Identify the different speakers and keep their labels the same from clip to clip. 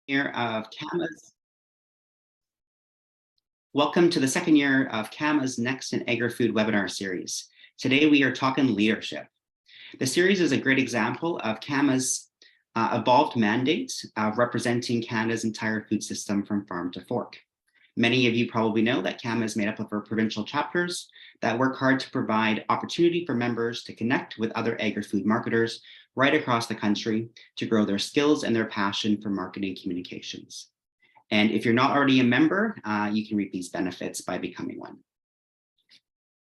Speaker 1: year of CAMA's. Welcome to the second year of CAMA's Next and Agri-Food Webinar Series. Today we are talking leadership. The series is a great example of CAMA's evolved mandate of representing Canada's entire food system from farm to fork. Many of you probably know that CAMA is made up of our provincial chapters that work hard to provide opportunity for members to connect with other agri-food marketers right across the country to grow their skills and their passion for marketing communications. And if you're not already a member, you can reap these benefits by becoming one.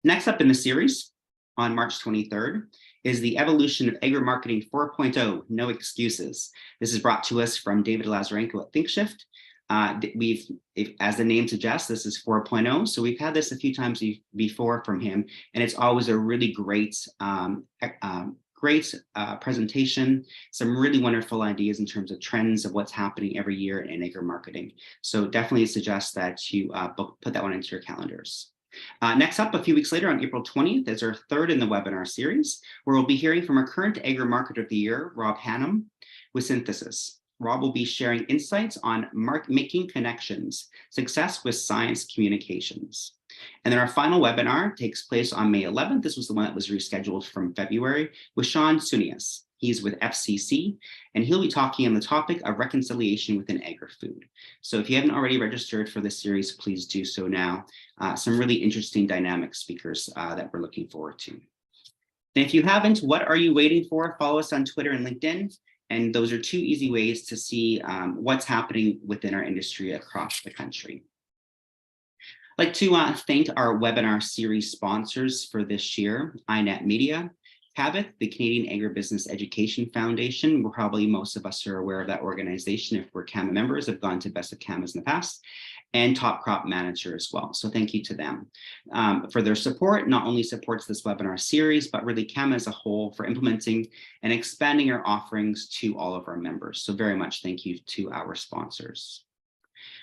Speaker 1: Next up in the series, on March 23rd, is the Evolution of Agri-Marketing 4.0, No Excuses. This is brought to us from David Lazarenko at ThinkShift. As the name suggests, this is 4.0, so we've had this a few times before from him, and it's always a really great presentation, some really wonderful ideas in terms of trends of what's happening every year in agri-marketing. So definitely suggest that you put that one into your calendars. Next up, a few weeks later on April 20th, is our third in the webinar series, where we'll be hearing from our current Agri-Marketer of the Year, Rob Hannum, with Synthesis. Rob will be sharing insights on making connections, success with science communications. And then our final webinar takes place on May 11th. This was the one that was rescheduled from February with Sean Sunias. He's with FCC, and he'll be talking on the topic of reconciliation within agri-food. So if you haven't already registered for this series, please do so now. Some really interesting dynamic speakers that we're looking forward to. And if you haven't, what are you waiting for? Follow us on Twitter and LinkedIn. And those are two easy ways to see what's happening within our industry across the country. I'd like to thank our webinar series sponsors for this year, iNet Media, CABIC, the Canadian Agribusiness Education Foundation. We're probably most of us are aware of that organization if we're CAMA members, have gone to Best of CAMAs in the past, and Top Crop Manager as well. So thank you to them for their support. Not only supports this webinar series, but really CAMA as a whole for implementing and expanding our offerings to all of our members. So very much thank you to our sponsors.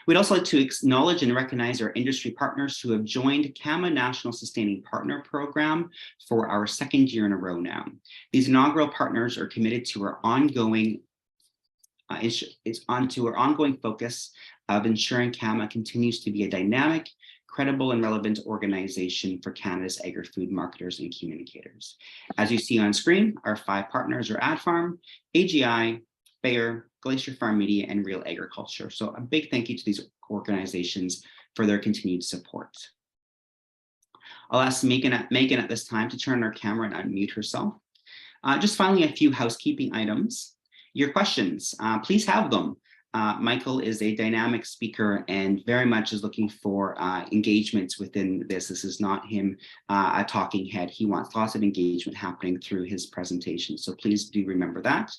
Speaker 1: We'd also like to acknowledge and recognize our industry partners who have joined CAMA National Sustaining Partner Program for our second year in a row now. These inaugural partners are committed to our ongoing focus of ensuring CAMA continues to be a dynamic, credible, and relevant organization for Canada's agri-food marketers and communicators. As you see on screen, our 5 partners are AdFarm, AGI, Bayer, Glacier Farm Media, and Real Agriculture. So a big thank you to these organizations for their continued support. I'll ask Megan at this time to turn on her camera and unmute herself. Just finally, a few housekeeping items. Your questions, please have them. Michael is a dynamic speaker and very much is looking for engagements within this. This is not him a talking head. He wants lots of engagement happening through his presentation. So please do remember that.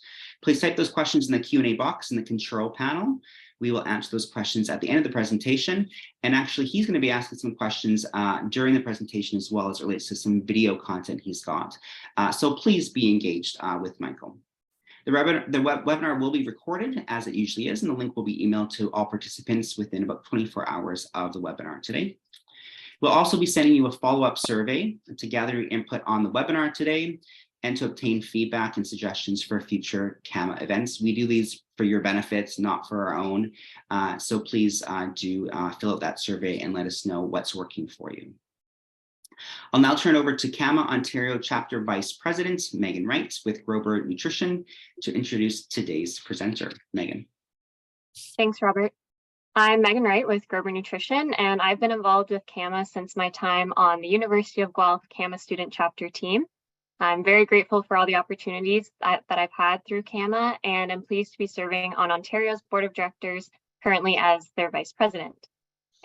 Speaker 1: Please type those questions in the Q&A box in the control panel. We will answer those questions at the end of the presentation. And actually, he's going to be asking some questions during the presentation as well as it relates to some video content he's got. So please be engaged with Michael. The webinar will be recorded as it usually is, and the link will be emailed to all participants within about 24 hours of the webinar today. We'll also be sending you a follow-up survey to gather your input on the webinar today and to obtain feedback and suggestions for future CAMA events. We do these for your benefits, not for our own. So please do fill out that survey and let us know what's working for you. I'll now turn over to CAMA Ontario Chapter Vice President, Megan Wright with Grover Nutrition to introduce today's presenter. Megan.
Speaker 2: Thanks, Robert. I'm Megan Wright with Grover Nutrition, and I've been involved with CAMA since my time on the University of Guelph CAMA Student Chapter team. I'm very grateful for all the opportunities that I've had through CAMA, and I'm pleased to be serving on Ontario's Board of Directors, currently as their Vice President.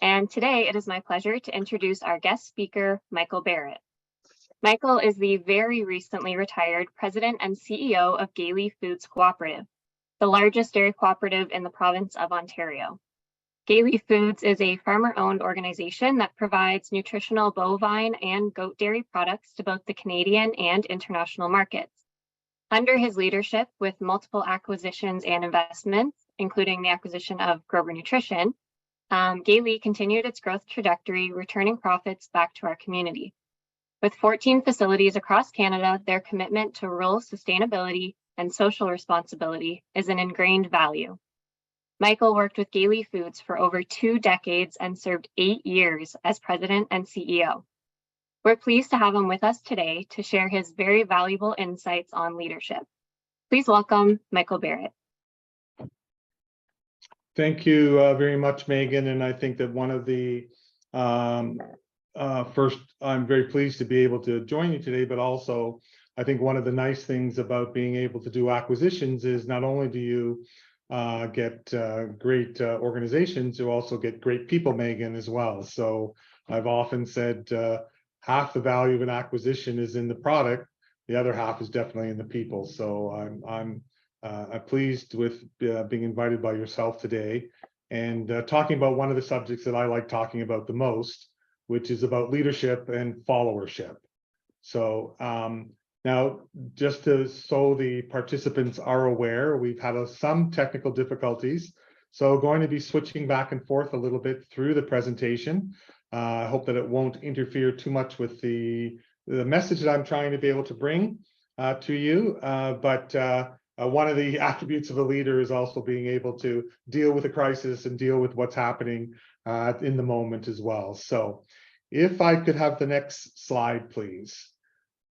Speaker 2: And today it is my pleasure to introduce our guest speaker, Michael Barrett. Michael is the very recently retired President and CEO of Gailey Foods Cooperative, the largest dairy cooperative in the province of Ontario. Gailey Foods is a farmer-owned organization that provides nutritional bovine and goat dairy products to both the Canadian and international markets. Under his leadership, with multiple acquisitions and investments, including the acquisition of Grover Nutrition, Gailey continued its growth trajectory, returning profits back to our community. With 14 facilities across Canada, their commitment to rural sustainability and social responsibility is an ingrained value. Michael worked with Gailey Foods for over 2 decades and served 8 years as president and CEO. We're pleased to have him with us today to share his very valuable insights on leadership. Please welcome Michael Barrett.
Speaker 3: Thank you very much, Megan. And I think that one of the first, I'm very pleased to be able to join you today, but also I think one of the nice things about being able to do acquisitions is not only do you get great organizations, you also get great people, Megan, as well. So I've often said half the value of an acquisition is in the product, the other half is definitely in the people. So I'm pleased with being invited by yourself today and talking about one of the subjects that I like talking about the most, which is about leadership and followership. So now, just so the participants are aware, we've had some technical difficulties. So going to be switching back and forth a little bit through the presentation. I hope that it won't interfere too much with the message that I'm trying to be able to bring to you. But one of the attributes of a leader is also being able to deal with a crisis and deal with what's happening in the moment as well. So if I could have the next slide, please.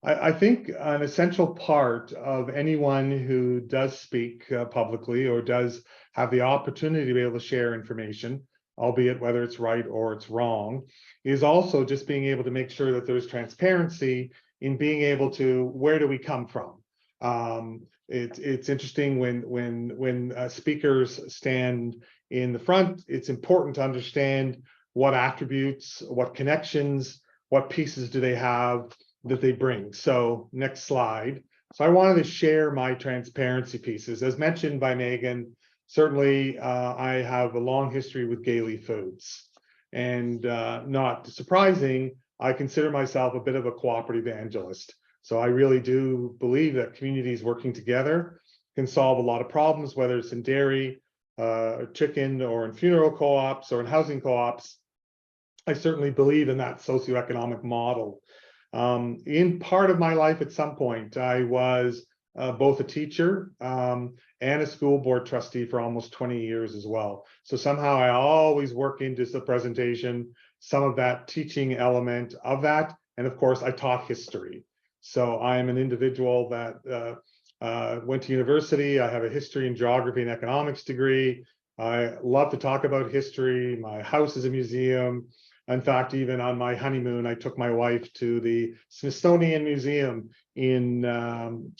Speaker 3: I think an essential part of anyone who does speak publicly or does have the opportunity to be able to share information, albeit whether it's right or it's wrong, is also just being able to make sure that there's transparency in being able to, where do we come from? It's interesting when speakers stand in the front, it's important to understand what attributes, what connections, what pieces do they have that they bring. So next slide. So I wanted to share my transparency pieces. As mentioned by Megan, certainly I have a long history with Gailey Foods. And not surprising, I consider myself a bit of a cooperative evangelist. So I really do believe that communities working together can solve a lot of problems, whether it's in dairy, chicken, or in funeral co-ops or in housing co-ops. I certainly believe in that socioeconomic model. In part of my life at some point, I was both a teacher and a school board trustee for almost 20 years as well. So somehow I always work into the presentation, some of that teaching element of that. And of course, I taught history. So I am an individual that went to university. I have a history and geography and economics degree. I love to talk about history. My house is a museum. In fact, even on my honeymoon, I took my wife to the Smithsonian Museum in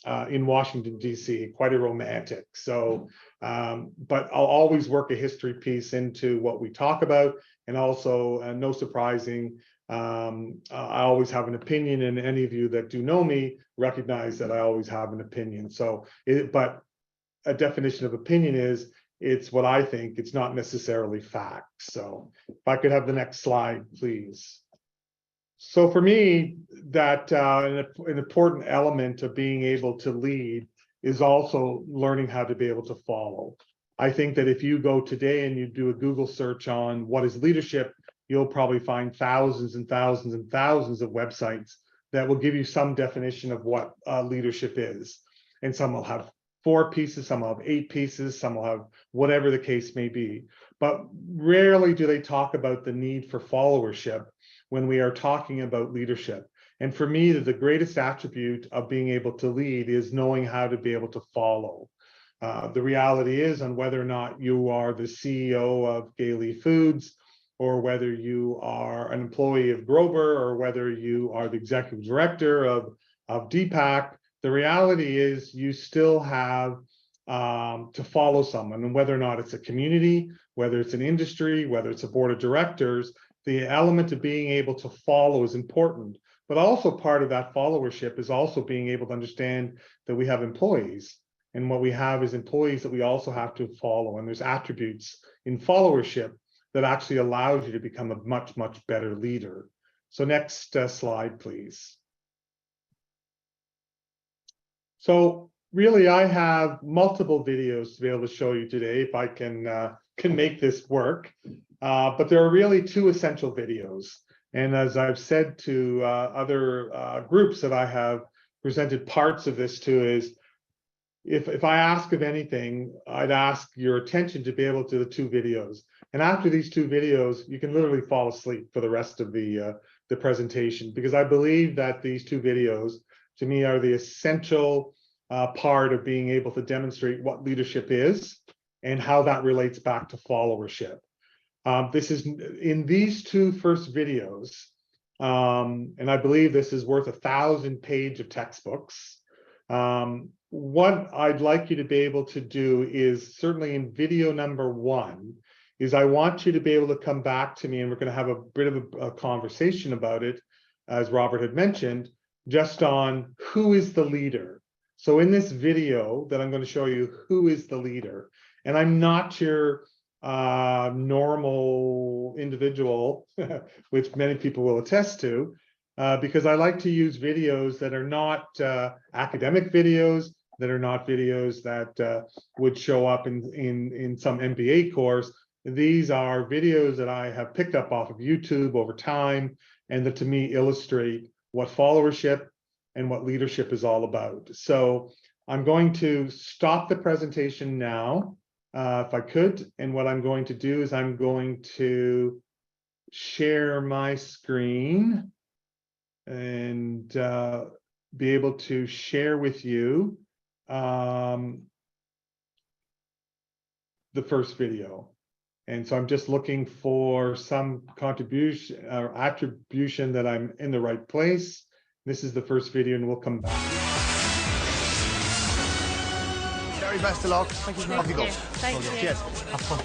Speaker 3: Washington, D.C., quite a romantic. So, but I'll always work a history piece into what we talk about. And also, no surprising, I always have an opinion, and any of you that do know me recognize that I always have an opinion. So, but a definition of opinion is, it's what I think, it's not necessarily fact. So if I could have the next slide, please. So for me, that an important element of being able to lead is also learning how to be able to follow. I think that if you go today and you do a Google search on what is leadership, you'll probably find thousands and thousands and thousands of websites that will give you some definition of what leadership is. And some will have 4 pieces, some will have 8 pieces, some will have whatever the case may be. But rarely do they talk about the need for followership when we are talking about leadership. And for me, the greatest attribute of being able to lead is knowing how to be able to follow. The reality is, on whether or not you are the CEO of Gailey Foods, or whether you are an employee of Grover, or whether you are the executive director of DPAC, the reality is you still have to follow someone, and whether or not it's a community, whether it's an industry, whether it's a board of directors, the element of being able to follow is important. But also part of that followership is also being able to understand that we have employees, and what we have is employees that we also have to follow. And there's attributes in followership that actually allows you to become a much, much better leader. So next slide, please. So really, I have multiple videos to be able to show you today if I can make this work. But there are really 2 essential videos. And as I've said to other groups that I have presented parts of this to, is if I ask of anything, I'd ask your attention to be able to the two videos. And after these two videos, you can literally fall asleep for the rest of the presentation, because I believe that these two videos, to me, are the essential part of being able to demonstrate what leadership is and how that relates back to followership. This is in these two first videos, and I believe this is worth 1,000 pages of textbooks. What I'd like you to be able to do is, certainly in video number 1, is I want you to be able to come back to me, and we're going to have a bit of a conversation about it, as Robert had mentioned, just on who is the leader. So in this video that I'm going to show you, who is the leader? And I'm not your normal individual, which many people will attest to, because I like to use videos that are not academic videos, that are not videos that would show up in some MBA course. These are videos that I have picked up off of YouTube over time, and that to me illustrate what followership and what leadership is all about. So I'm going to stop the presentation now, if I could. And what I'm going to do is I'm going to share my screen and be able to share with you the first video. And so I'm just looking for some contribution or attribution that I'm in the right place. This is the first video, and we'll come back.
Speaker 4: Very best of luck. Thank you. Off you go.
Speaker 5: Thank you.
Speaker 4: Cheers. Have fun.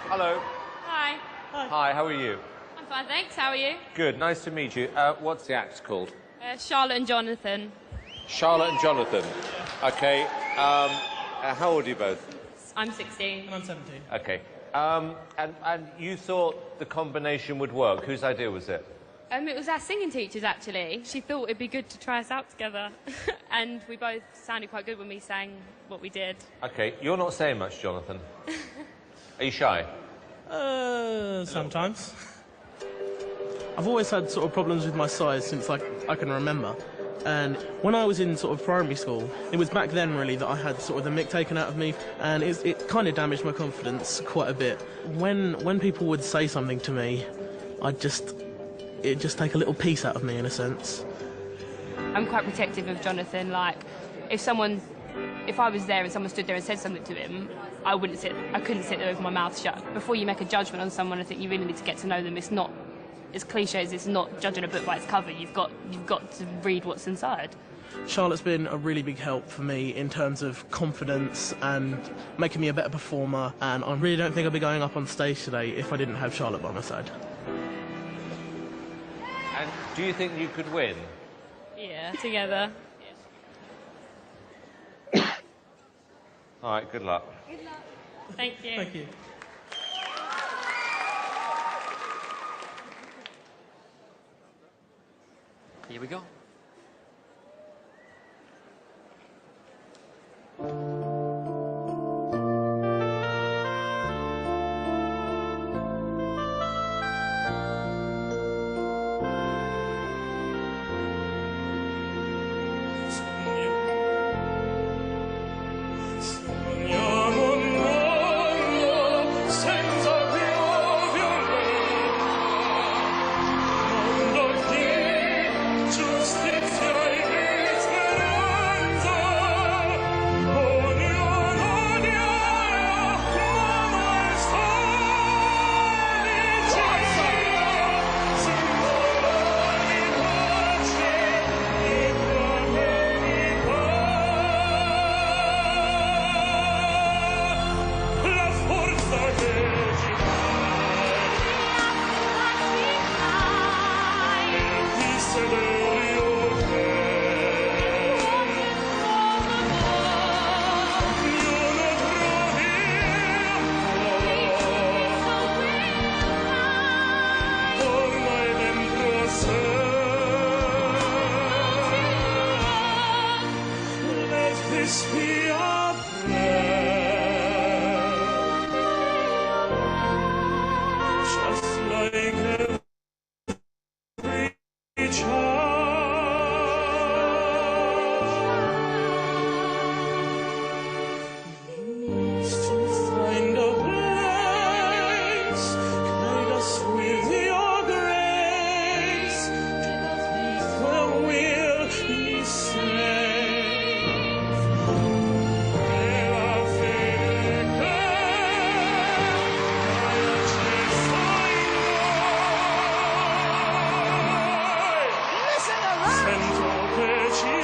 Speaker 6: Hello.
Speaker 5: Hi.
Speaker 6: Hi, how are you?
Speaker 5: I'm fine, thanks. How are you?
Speaker 6: Good, nice to meet you. What's the act called?
Speaker 5: Charlotte and Jonathan.
Speaker 6: Charlotte and Jonathan. Okay. How old are you both?
Speaker 5: I'm 16.
Speaker 7: I'm 17.
Speaker 6: Okay. And you thought the combination would work. Whose idea was it?
Speaker 5: It was our singing teachers, actually. She thought it'd be good to try us out together. And we both sounded quite good when we sang what we did.
Speaker 6: Okay, you're not saying much, Jonathan. Are you shy?
Speaker 7: Sometimes. I've always had sort of problems with my size since I can remember. And when I was in sort of primary school, it was back then really that I had sort of the mick taken out of me, and it kind of damaged my confidence quite a bit. When people would say something to me, it'd just take a little piece out of me in a sense.
Speaker 5: I'm quite protective of Jonathan. Like, if I was there and someone stood there and said something to him, I couldn't sit there with my mouth shut. Before you make a judgment on someone, I think you really need to get to know them. It's not, as cliche as it's not judging a book by its cover. You've got to read what's inside.
Speaker 7: Charlotte's been a really big help for me in terms of confidence and making me a better performer, and I really don't think I'd be going up on stage today if I didn't have Charlotte by my side.
Speaker 6: And do you think you could win?
Speaker 5: Yeah, together.
Speaker 6: All right, good luck.
Speaker 5: Good luck. Thank you.
Speaker 7: Thank you.
Speaker 8: Here we go.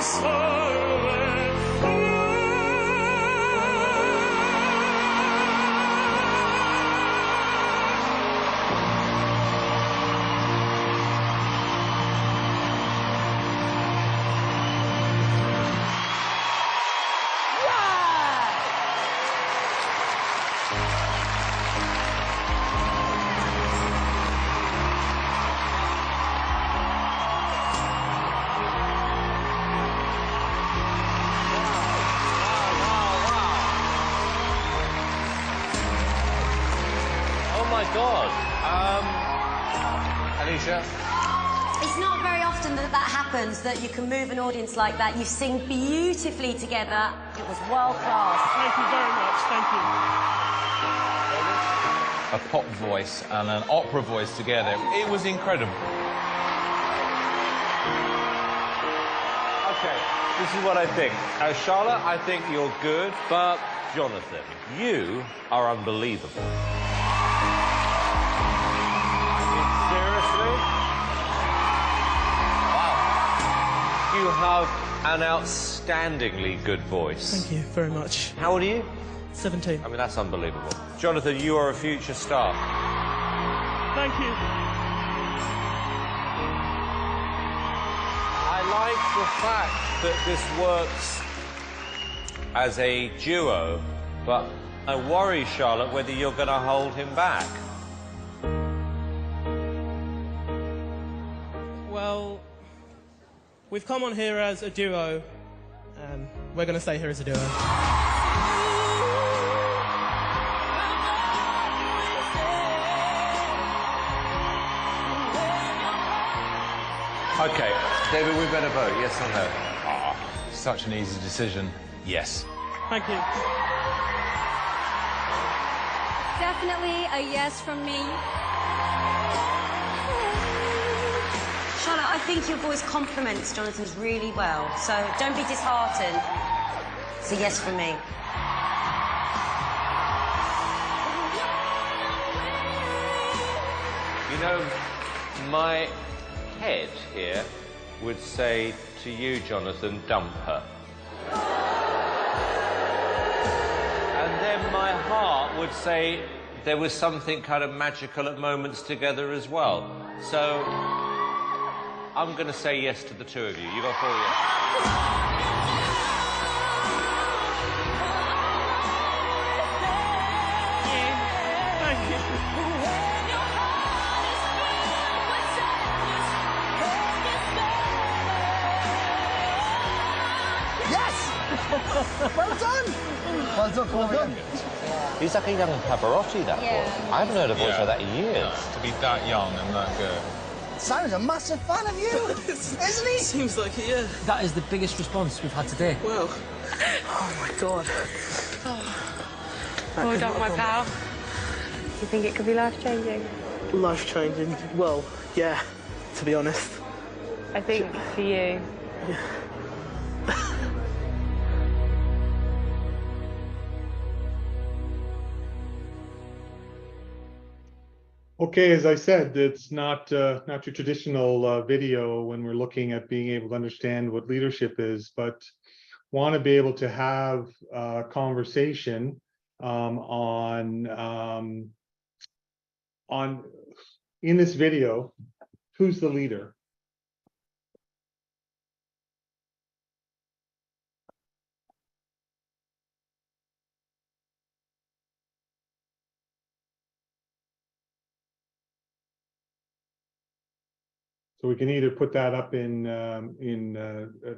Speaker 6: God. Alicia?
Speaker 8: It's not very often that happens, that you can move an audience like that. You sing beautifully together. It was world class.
Speaker 7: Thank you very much. Thank you.
Speaker 6: A pop voice and an opera voice together. It was incredible. Okay, this is what I think. Charlotte, I think you're good, but Jonathan, you are unbelievable. Seriously? Wow. You have an outstandingly good voice.
Speaker 7: Thank you very much.
Speaker 6: How old are you?
Speaker 7: 17.
Speaker 6: I mean, that's unbelievable. Jonathan, you are a future star.
Speaker 7: Thank you.
Speaker 6: I like the fact that this works as a duo, but I worry, Charlotte, whether you're going to hold him back.
Speaker 7: Well, we've come on here as a duo, and we're going to stay here as a duo.
Speaker 6: Okay, David, we better vote, yes or no?
Speaker 9: Such an easy decision.
Speaker 6: Yes.
Speaker 7: Thank you.
Speaker 10: Definitely a yes from me.
Speaker 8: Charlotte, I think your voice complements Jonathan's really well, so don't be disheartened. It's a yes from me.
Speaker 6: You know, my head here would say to you, Jonathan, dump her. And then my heart would say there was something kind of magical at moments together as well. So I'm going to say yes to the two of you. You got 4 yes.
Speaker 7: Thank you.
Speaker 4: Yes! Well done! Well done, well done.
Speaker 6: He's like a young Pavarotti, that boy. I haven't heard a voice like that in years.
Speaker 9: To be that young and that good.
Speaker 4: Simon's a massive fan of you, isn't he?
Speaker 7: Seems like it, yeah.
Speaker 11: That is the biggest response we've had today.
Speaker 7: Well.
Speaker 11: Oh my God.
Speaker 5: Well done, my pal. Do you think it could be life-changing?
Speaker 7: Life-changing. Well, yeah, to be honest.
Speaker 5: I think for you.
Speaker 3: Okay, as I said, it's not your traditional video when we're looking at being able to understand what leadership is, but want to be able to have a conversation on in this video, who's the leader? So we can either put that up in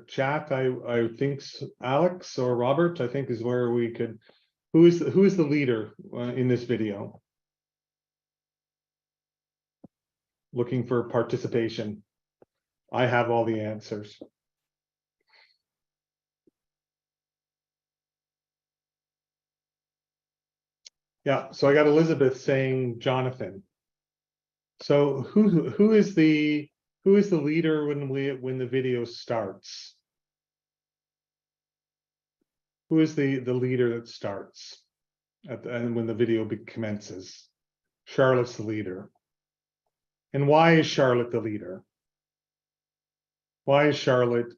Speaker 3: chat. I think Alex or Robert, I think, is where we could. Who is the leader in this video? Looking for participation. I have all the answers. Yeah, so I got Elizabeth saying Jonathan. So who is the leader when the video starts? Who is the leader that starts and when the video commences? Charlotte's the leader. And why is Charlotte the leader? Why is Charlotte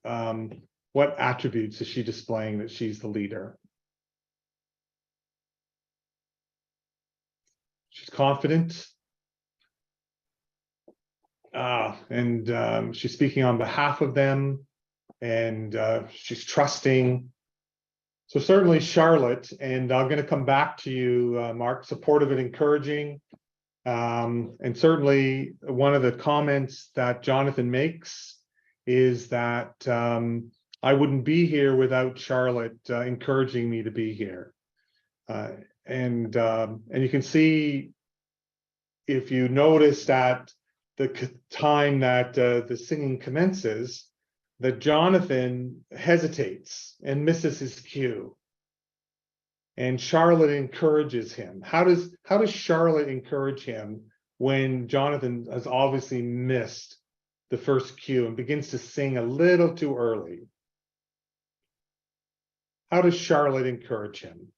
Speaker 3: What attributes is she displaying that she's the leader? She's confident. And she's speaking on behalf of them, and she's trusting. So certainly Charlotte, and I'm going to come back to you, Mark, supportive and encouraging. And certainly one of the comments that Jonathan makes is that I wouldn't be here without Charlotte encouraging me to be here. And you can see, if you notice at the time that the singing commences, that Jonathan hesitates and misses his cue. And Charlotte encourages him. How does Charlotte encourage him when Jonathan has obviously missed the first cue and begins to sing a little too early? How does Charlotte encourage him?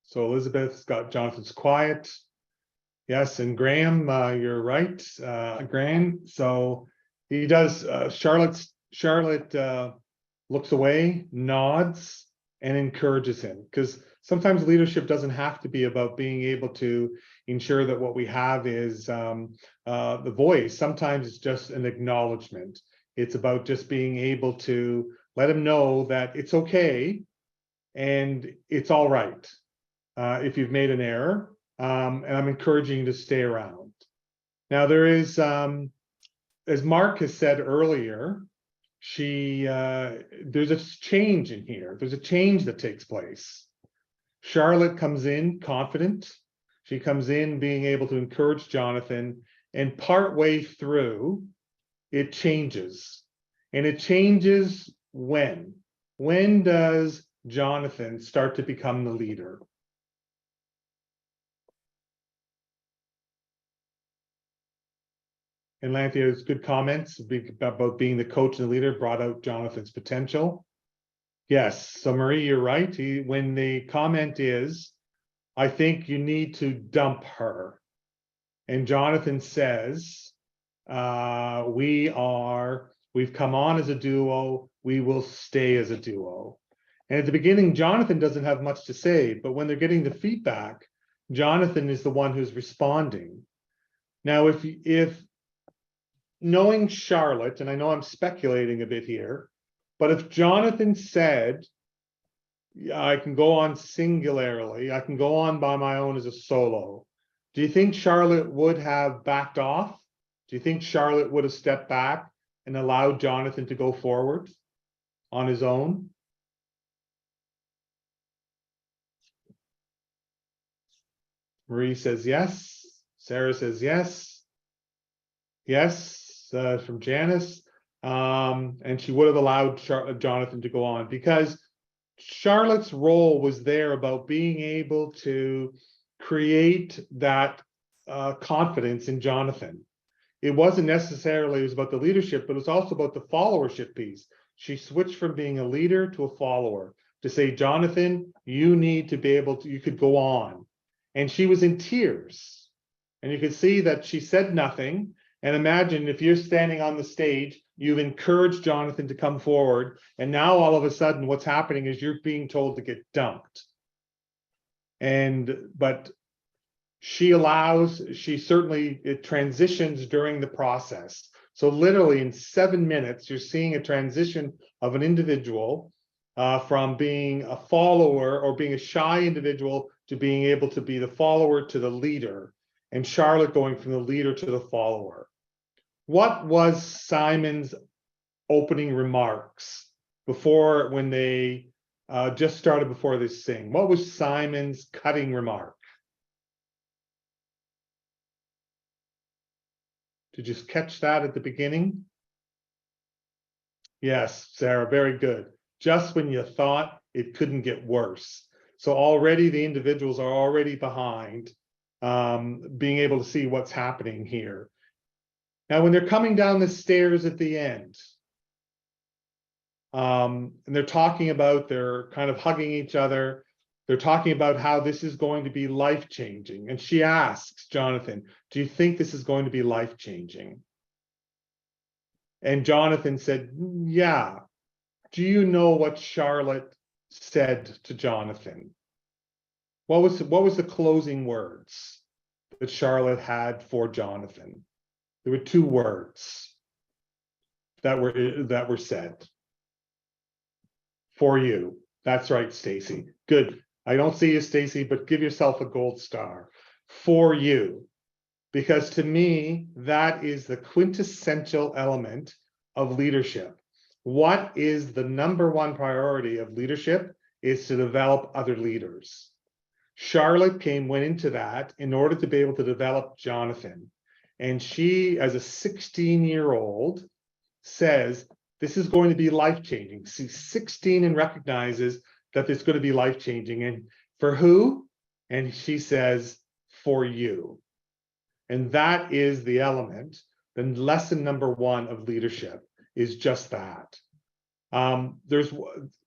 Speaker 3: So Elizabeth's got Jonathan's quiet. Yes, and Graham, you're right, Graham. So he does. Charlotte looks away, nods, and encourages him, because sometimes leadership doesn't have to be about being able to ensure that what we have is the voice. Sometimes it's just an acknowledgement. It's about just being able to let him know that it's okay and it's all right. If you've made an error, and I'm encouraging you to stay around. Now there is, as Mark has said earlier, there's a change in here. There's a change that takes place. Charlotte comes in confident. She comes in being able to encourage Jonathan, and partway through, it changes. And it changes when? When does Jonathan start to become the leader? And Lanthea's good comments about being the coach and the leader brought out Jonathan's potential. Yes, so Marie, you're right. When the comment is, I think you need to dump her. And Jonathan says, we've come on as a duo, we will stay as a duo. And at the beginning, Jonathan doesn't have much to say, but when they're getting the feedback, Jonathan is the one who's responding. Now, if knowing Charlotte, and I know I'm speculating a bit here, but if Jonathan said, I can go on singularly, I can go on by my own as a solo, do you think Charlotte would have backed off? Do you think Charlotte would have stepped back and allowed Jonathan to go forward on his own? Marie says yes. Sarah says yes. Yes. From Janice, and she would have allowed Jonathan to go on, because Charlotte's role was there about being able to create that confidence in Jonathan. It wasn't necessarily, it was about the leadership, but it was also about the followership piece. She switched from being a leader to a follower to say, Jonathan, you need to be able to, you could go on. And she was in tears, and you could see that she said nothing. And imagine if you're standing on the stage, you've encouraged Jonathan to come forward, and now all of a sudden what's happening is you're being told to get dumped. But it transitions during the process. So literally in 7 minutes, you're seeing a transition of an individual from being a follower or being a shy individual to being able to be the follower to the leader, and Charlotte going from the leader to the follower. What was Simon's opening remarks when they just started before they sing? What was Simon's cutting remark? Did you catch that at the beginning? Yes, Sarah, very good. Just when you thought it couldn't get worse. So already the individuals are already behind, being able to see what's happening here. Now, when they're coming down the stairs at the end, And they're kind of hugging each other. They're talking about how this is going to be life-changing. And she asks Jonathan, do you think this is going to be life-changing? And Jonathan said, yeah. Do you know what Charlotte said to Jonathan? What was the closing words that Charlotte had for Jonathan? There were 2 words that were said. For you. That's right, Stacy. Good. I don't see you, Stacy, but give yourself a gold star. For you. Because to me, that is the quintessential element of leadership. What is the number 1 priority of leadership is to develop other leaders. Charlotte went into that in order to be able to develop Jonathan. And she, as a 16-year-old, says, this is going to be life-changing. She's 16 and recognizes that it's going to be life-changing. And for who? And she says, for you. And that is the element. Then lesson number 1 of leadership is just that.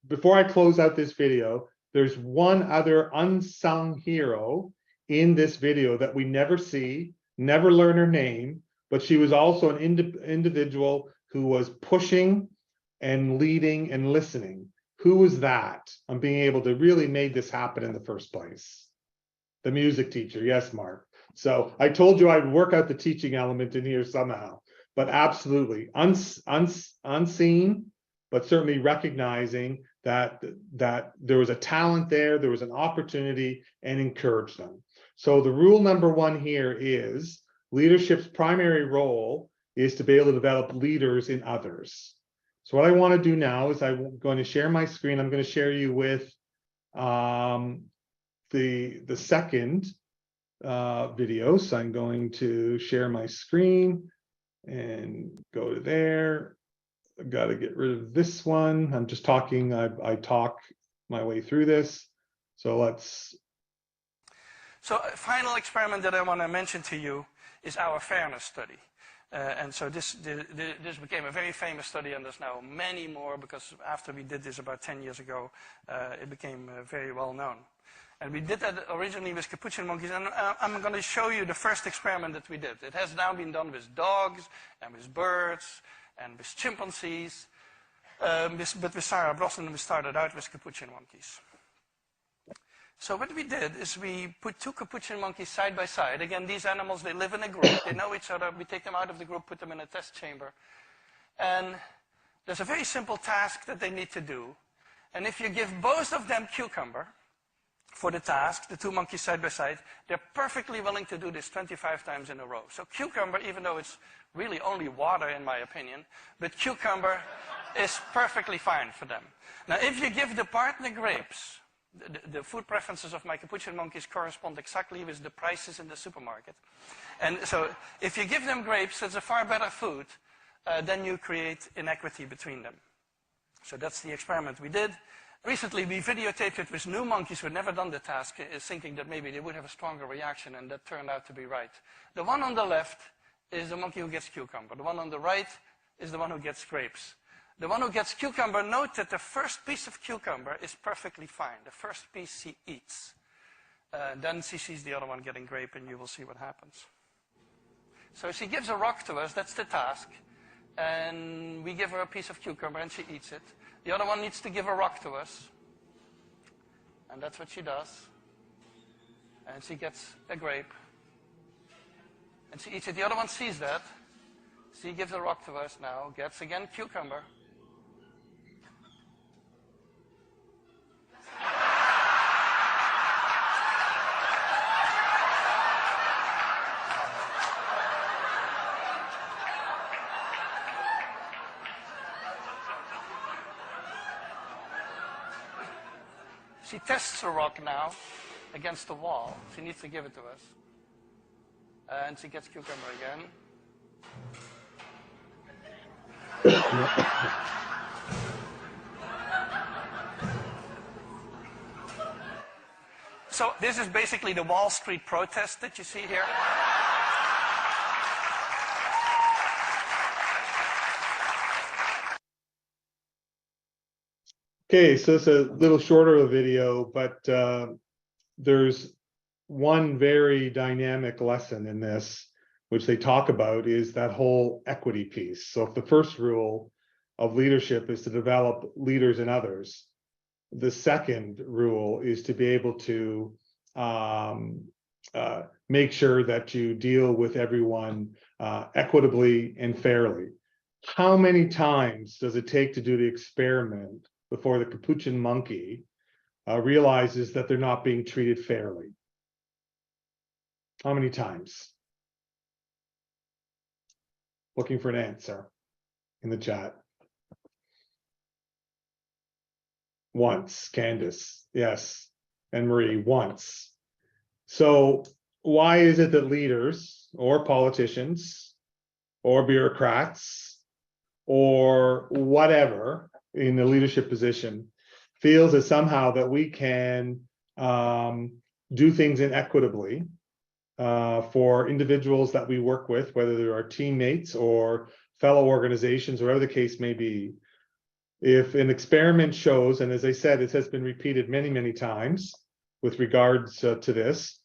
Speaker 3: Before I close out this video, there's one other unsung hero in this video that we never see, never learn her name, but she was also an individual who was pushing and leading and listening. Who was that? I'm being able to really make this happen in the first place. The music teacher. Yes, Mark. So I told you I'd work out the teaching element in here somehow, but absolutely unseen, but certainly recognizing that there was a talent there was an opportunity, and encourage them. So the rule number 1 here is leadership's primary role is to be able to develop leaders in others. So what I want to do now is I'm going to share my screen. I'm going to share you with the second video. So I'm going to share my screen and go to there. I've got to get rid of this one. I'm just talking. I talk my way through this. So let's.
Speaker 12: So a final experiment that I want to mention to you is our fairness study. And so this became a very famous study, and there's now many more, because after we did this about 10 years ago, it became very well known. And we did that originally with capuchin monkeys, and I'm going to show you the first experiment that we did. It has now been done with dogs and with birds and with chimpanzees, but with Sarah Brosnan we started out with capuchin monkeys. So what we did is we put 2 capuchin monkeys side by side. Again, these animals, they live in a group, they know each other. We take them out of the group, put them in a test chamber. And there's a very simple task that they need to do. And if you give both of them cucumber for the task, the 2 monkeys side by side, they're perfectly willing to do this 25 times in a row. So cucumber, even though it's really only water in my opinion, but cucumber is perfectly fine for them. Now if you give the partner grapes, the food preferences of my capuchin monkeys correspond exactly with the prices in the supermarket. And so if you give them grapes, it's a far better food, then you create inequity between them. So that's the experiment we did. Recently, we videotaped it with new monkeys who had never done the task, thinking that maybe they would have a stronger reaction, and that turned out to be right. The one on the left is the monkey who gets cucumber. The one on the right is the one who gets grapes. The one who gets cucumber, note that the first piece of cucumber is perfectly fine. The first piece she eats. Then she sees the other one getting grape, and you will see what happens. So she gives a rock to us, that's the task. And we give her a piece of cucumber, and she eats it. The other one needs to give a rock to us. And that's what she does. And she gets a grape. And she eats it. The other one sees that. She gives a rock to us now, gets again cucumber. She tests the rock now against the wall. She needs to give it to us. And she gets cucumber again. So this is basically the Wall Street protest that you see here.
Speaker 3: Okay, so it's a little shorter of a video, but there's one very dynamic lesson in this, which they talk about, is that whole equity piece. So if the first rule of leadership is to develop leaders in others, the second rule is to be able to make sure that you deal with everyone equitably and fairly. How many times does it take to do the experiment before the capuchin monkey realizes that they're not being treated fairly? How many times? Looking for an answer in the chat. Once, Candace, yes, and Marie, once. So why is it that leaders or politicians or bureaucrats or whatever in the leadership position feels that somehow that we can do things inequitably for individuals that we work with, whether they're our teammates or fellow organizations, whatever the case may be? If an experiment shows, and as I said, it has been repeated many, many times with regards to this,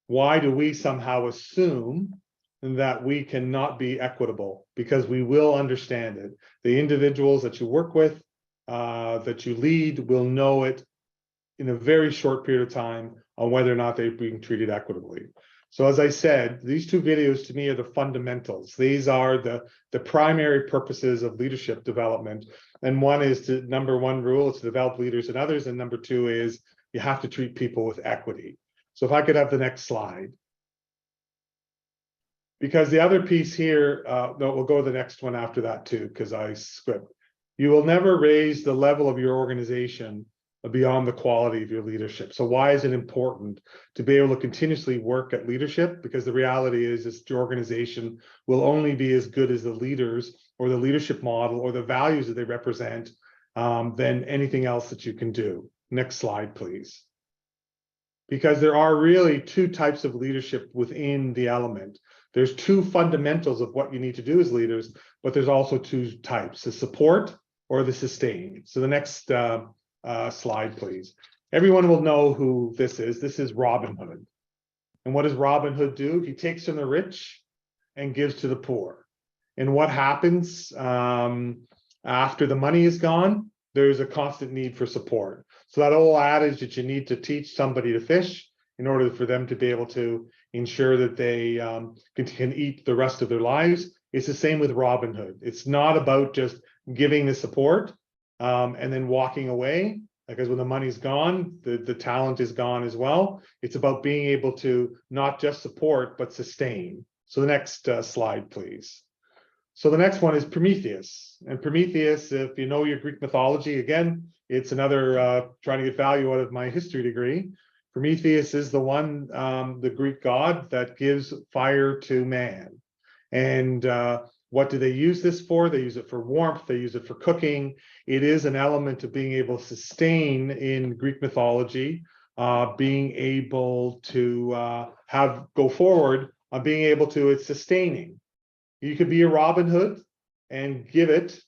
Speaker 3: why do we somehow assume that we cannot be equitable? Because we will understand it. The individuals that you work with, that you lead, will know it in a very short period of time on whether or not they're being treated equitably. So as I said, these two videos to me are the fundamentals. These are the primary purposes of leadership development. And one is to, number one rule is to develop leaders in others. And number two is you have to treat people with equity. So if I could have the next slide. Because the other piece here, no, we'll go to the next one after that too, because I script. You will never raise the level of your organization beyond the quality of your leadership. So why is it important to be able to continuously work at leadership? Because the reality is your organization will only be as good as the leaders or the leadership model or the values that they represent than anything else that you can do. Next slide, please. Because there are really two types of leadership within the element. There's two fundamentals of what you need to do as leaders, but there's also two types, the support or the sustain. So the next slide, please. Everyone will know who this is. This is Robin Hood. And what does Robin Hood do? He takes from the rich and gives to the poor. And what happens after the money is gone? There's a constant need for support. So that old adage that you need to teach somebody to fish in order for them to be able to ensure that they can eat the rest of their lives, it's the same with Robin Hood. It's not about just giving the support and then walking away, because when the money's gone, the talent is gone as well. It's about being able to not just support, but sustain. So the next slide, please. So the next one is Prometheus. And Prometheus, if you know your Greek mythology, again, it's another trying to get value out of my history degree. Prometheus is the one, the Greek god that gives fire to man. And what do they use this for? They use it for warmth. They use it for cooking. It is an element of being able to sustain in Greek mythology, being able to go forward on being able to, it's sustaining. You could be a Robin Hood and give it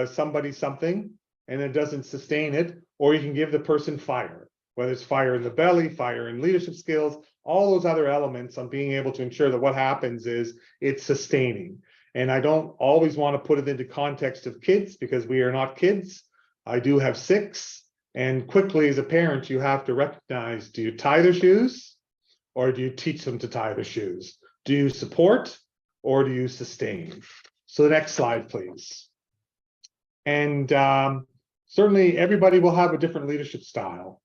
Speaker 3: somebody something and it doesn't sustain it, or you can give the person fire, whether it's fire in the belly, fire in leadership skills, all those other elements on being able to ensure that what happens is it's sustaining. And I don't always want to put it into context of kids because we are not kids. I do have 6. And quickly as a parent, you have to recognize, do you tie their shoes or do you teach them to tie their shoes? Do you support or do you sustain? So the next slide, please. And certainly everybody will have a different leadership style.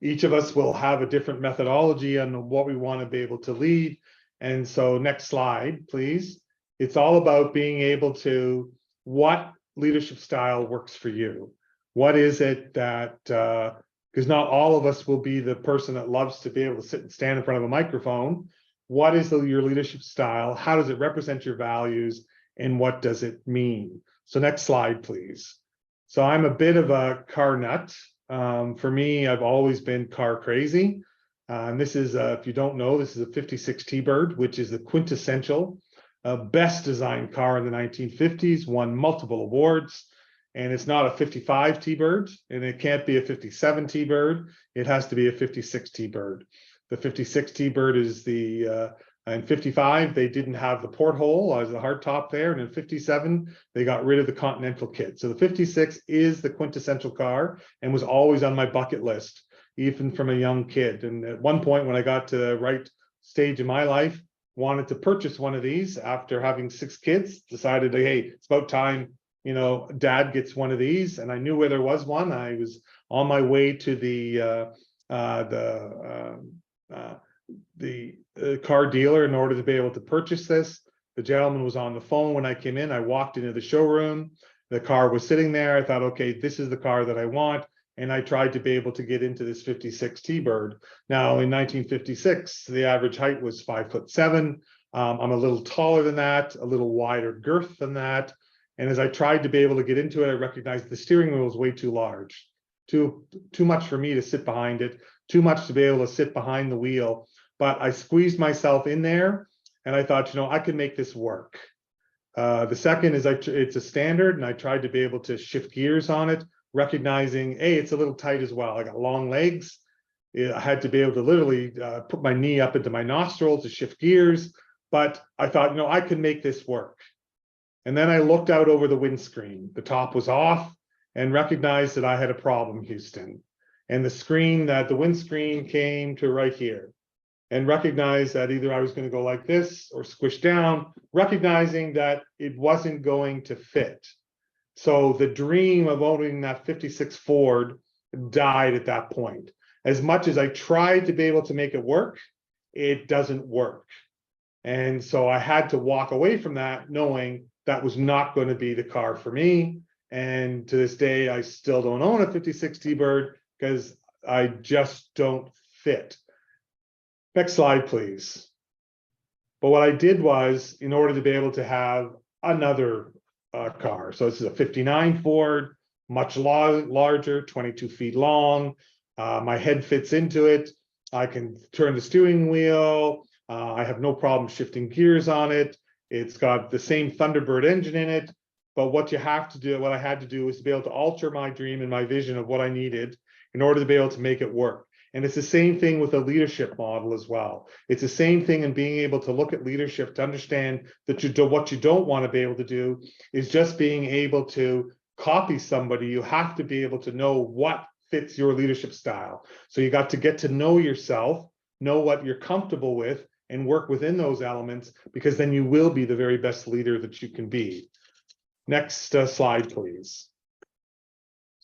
Speaker 3: Each of us will have a different methodology on what we want to be able to lead. And so next slide, please. It's all about being able to, what leadership style works for you? What is it that, because not all of us will be the person that loves to be able to sit and stand in front of a microphone. What is your leadership style? How does it represent your values? And what does it mean? So next slide, please. So I'm a bit of a car nut. For me, I've always been car crazy. And this is, if you don't know, this is a 56 T-Bird, which is the quintessential best designed car in the 1950s, won multiple awards. and it's not a 55 T-bird, and it can't be a 57 T-bird. It has to be a 56 T-bird. The 56 T-bird is the in 55, they didn't have the porthole as the hardtop there, and in 57, they got rid of the Continental kit. So the 56 is the quintessential car and was always on my bucket list, even from a young kid. And at one point, when I got to the right stage in my life, wanted to purchase one of these after having 6 kids, decided, hey, it's about time, you know, Dad gets one of these. And I knew where there was one. I was on my way to the car dealer in order to be able to purchase this. The gentleman was on the phone when I came in. I walked into the showroom. The car was sitting there. I thought, okay, this is the car that I want. And I tried to be able to get into this 56 T-bird. Now, in 1956, the average height was 5'7". I'm a little taller than that, a little wider girth than that. And as I tried to be able to get into it, I recognized the steering wheel was way too large, too much for me to sit behind it, too much to be able to sit behind the wheel. But I squeezed myself in there, and I thought, you know, I can make this work. The second is it's a standard, and I tried to be able to shift gears on it, recognizing, hey, it's a little tight as well. I got long legs. I had to be able to literally put my knee up into my nostril to shift gears. But I thought, you know, I can make this work. And then I looked out over the windscreen. The top was off, and recognized that I had a problem, Houston. And the windscreen came to right here, and recognized that either I was going to go like this or squish down, recognizing that it wasn't going to fit. So the dream of owning that 56 Ford died at that point. As much as I tried to be able to make it work, it doesn't work. And so I had to walk away from that, knowing that was not going to be the car for me. And to this day, I still don't own a 56 T-bird because I just don't fit. Next slide, please. But what I did was, in order to be able to have another car, so this is a 59 Ford, much larger, 22 feet long. My head fits into it. I can turn the steering wheel. I have no problem shifting gears on it. It's got the same Thunderbird engine in it. But what I had to do was to be able to alter my dream and my vision of what I needed in order to be able to make it work. And it's the same thing with a leadership model as well. It's the same thing in being able to look at leadership, to understand that what you don't want to be able to do is just being able to copy somebody. You have to be able to know what fits your leadership style. So you got to get to know yourself, know what you're comfortable with, and work within those elements, because then you will be the very best leader that you can be. Next slide, please.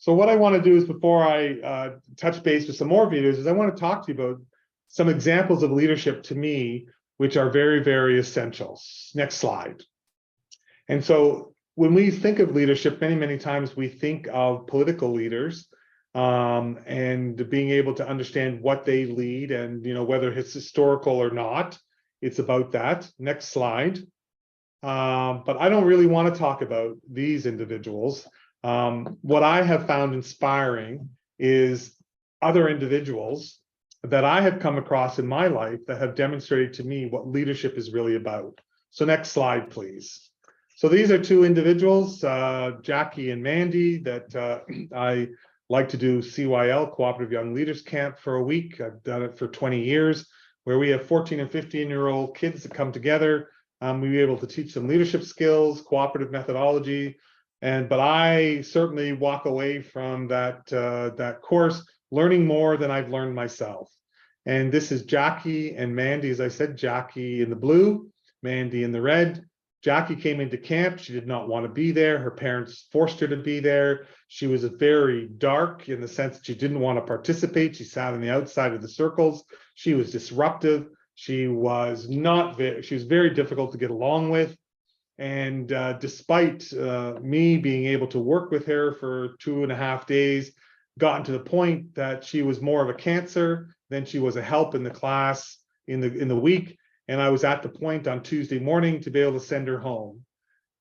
Speaker 3: So what I want to do is, before I touch base with some more videos, is I want to talk to you about some examples of leadership to me, which are very, very essential. Next slide. And so when we think of leadership, many, many times we think of political leaders and being able to understand what they lead, and, you know, whether it's historical or not, it's about that. Next slide. But I don't really want to talk about these individuals. What I have found inspiring is other individuals that I have come across in my life that have demonstrated to me what leadership is really about. So next slide, please. So these are two individuals, Jackie and Mandy, that I like to do CYL, Cooperative Young Leaders Camp, for a week. I've done it for 20 years, where we have 14 and 15-year-old kids that come together. We be able to teach them leadership skills, cooperative methodology, but I certainly walk away from that course learning more than I've learned myself. And this is Jackie and Mandy. As I said, Jackie in the blue, Mandy in the red. Jackie came into camp. She did not want to be there. Her parents forced her to be there. She was very dark in the sense that she didn't want to participate. She sat on the outside of the circles. She was disruptive. She was very difficult to get along with. And despite me being able to work with her for 2.5 days, gotten to the point that she was more of a cancer than she was a help in the class in the week. And I was at the point on Tuesday morning to be able to send her home.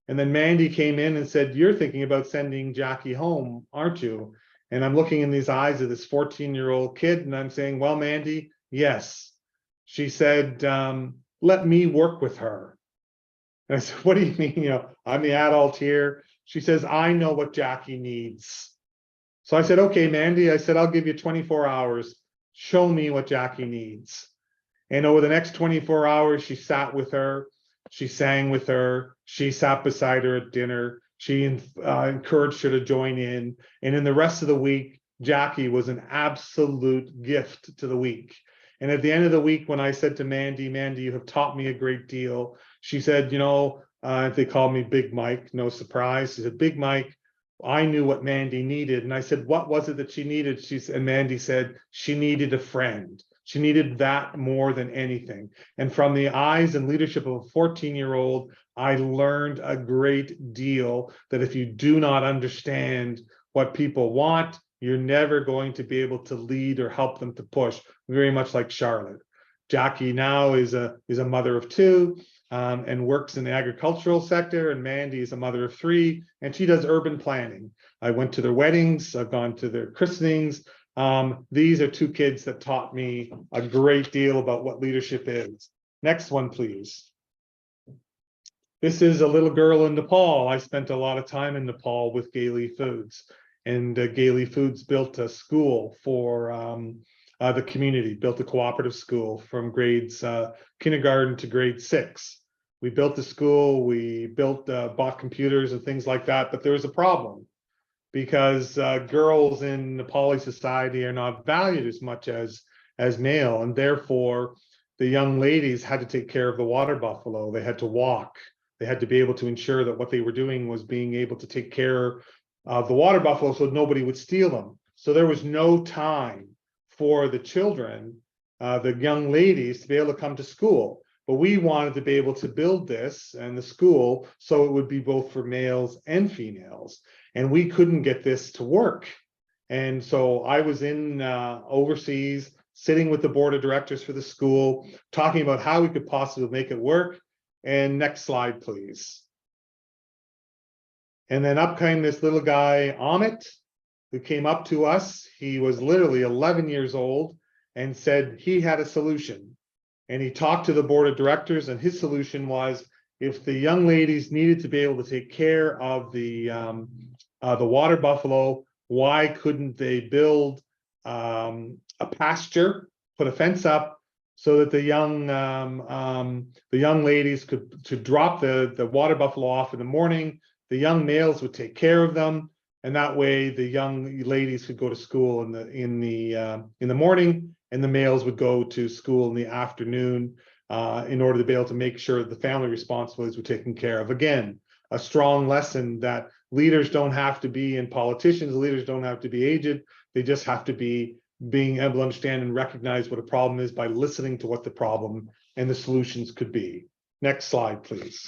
Speaker 3: And then Mandy came in and said, "You're thinking about sending Jackie home, aren't you?" And I'm looking in these eyes of this 14-year-old kid, and I'm saying, "Well, Mandy, yes." She said, "Let me work with her." And I said, "What do you mean? You know, I'm the adult here. She says, I know what Jackie needs. So I said, okay, Mandy, I said, I'll give you 24 hours. Show me what Jackie needs. And over the next 24 hours, she sat with her. She sang with her. She sat beside her at dinner. She encouraged her to join in. And in the rest of the week, Jackie was an absolute gift to the week. And at the end of the week, when I said to Mandy, Mandy, you have taught me a great deal. She said, you know, they called me Big Mike, no surprise. She said, Big Mike, I knew what Mandy needed. And I said, what was it that she needed? And Mandy said, she needed a friend. She needed that more than anything. And from the eyes and leadership of a 14-year-old, I learned a great deal that if you do not understand what people want, you're never going to be able to lead or help them to push, very much like Charlotte. Jackie now is a mother of two. And works in the agricultural sector, and Mandy is a mother of three, and she does urban planning. I went to their weddings, I've gone to their christenings. These are two kids that taught me a great deal about what leadership is. Next one, please. This is a little girl in Nepal. I spent a lot of time in Nepal with Gailey Foods, and Gailey Foods built a school for the community, built a cooperative school from grades kindergarten to grade 6. We built the school, we bought computers and things like that, but there was a problem because girls in Nepali society are not valued as much as male, and therefore the young ladies had to take care of the water buffalo. They had to walk. They had to be able to ensure that what they were doing was being able to take care of the water buffalo so nobody would steal them. So there was no time for the children, the young ladies, to be able to come to school. But we wanted to be able to build this and the school so it would be both for males and females. And we couldn't get this to work. And so I was in overseas, sitting with the board of directors for the school, talking about how we could possibly make it work. And next slide, please. And then up came this little guy, Amit, who came up to us. He was literally 11 years old and said he had a solution. And he talked to the board of directors, and his solution was, if the young ladies needed to be able to take care of the water buffalo, why couldn't they build a pasture, put a fence up, so that the young ladies could drop the water buffalo off in the morning. The young males would take care of them, and that way the young ladies could go to school in the morning, and the males would go to school in the afternoon in order to be able to make sure that the family responsibilities were taken care of. Again, a strong lesson that leaders don't have to be, and politicians, leaders don't have to be aged. They just have to be being able to understand and recognize what a problem is by listening to what the problem and the solutions could be. Next slide, please.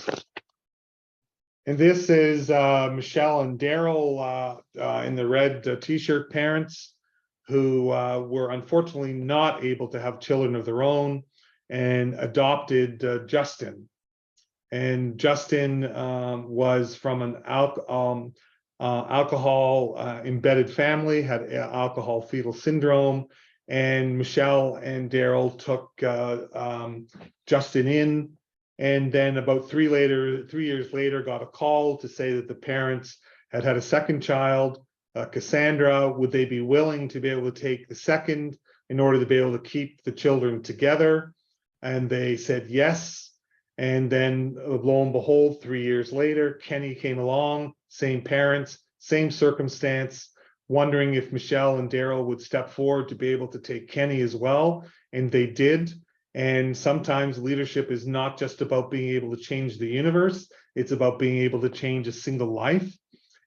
Speaker 3: And this is Michelle and Daryl in the red t-shirt parents who were unfortunately not able to have children of their own and adopted Justin. And Justin was from an alcohol embedded family, had alcohol fetal syndrome, and Michelle and Daryl took Justin in. And then about 3 years later, got a call to say that the parents had had a second child, Cassandra. Would they be willing to be able to take the second in order to be able to keep the children together? And they said yes. And then lo and behold, 3 years later, Kenny came along, same parents, same circumstance, wondering if Michelle and Daryl would step forward to be able to take Kenny as well. And they did. And sometimes leadership is not just about being able to change the universe, it's about being able to change a single life.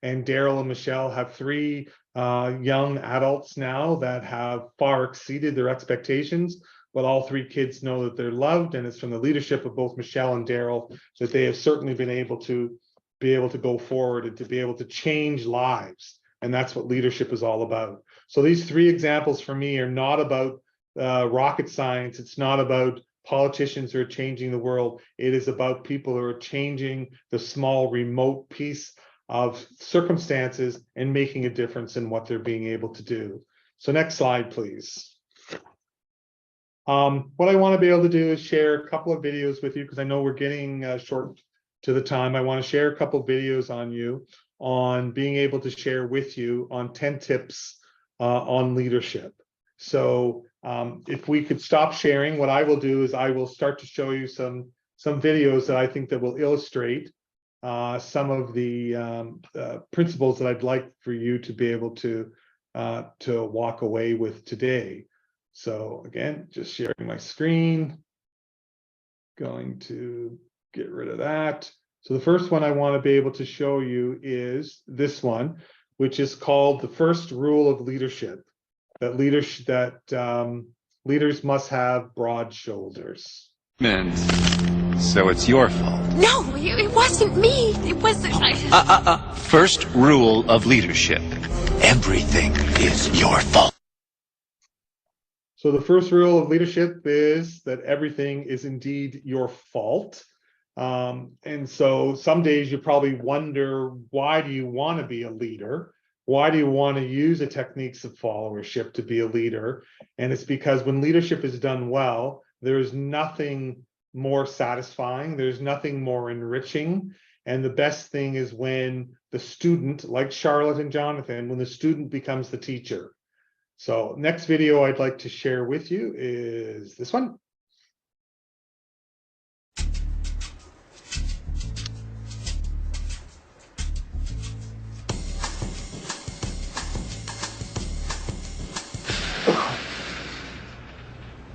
Speaker 3: And Daryl and Michelle have 3 young adults now that have far exceeded their expectations, but all 3 kids know that they're loved, and it's from the leadership of both Michelle and Daryl that they have certainly been able to go forward and to be able to change lives. And that's what leadership is all about. So these 3 examples for me are not about rocket science. It's not about politicians who are changing the world. It is about people who are changing the small remote piece of circumstances and making a difference in what they're being able to do. So next slide, please. What I want to be able to do is share a couple of videos with you, because I know we're getting short to the time. I want to share a couple of videos on being able to share with you on 10 tips on leadership. So if we could stop sharing, what I will do is I will start to show you some videos that I think that will illustrate some of the principles that I'd like for you to be able to walk away with today. So again, just sharing my screen. Going to get rid of that. So the first one I want to be able to show you is this one, which is called the first rule of leadership. That leaders must have broad shoulders.
Speaker 13: So it's your fault.
Speaker 14: No, it wasn't me. It wasn't.
Speaker 13: First rule of leadership. Everything is your fault.
Speaker 3: So the first rule of leadership is that everything is indeed your fault. And so some days you probably wonder, why do you want to be a leader? Why do you want to use the techniques of followership to be a leader? And it's because when leadership is done well, there is nothing more satisfying. There's nothing more enriching. And the best thing is when the student, like Charlotte and Jonathan, when the student becomes the teacher. So next video I'd like to share with you is this one.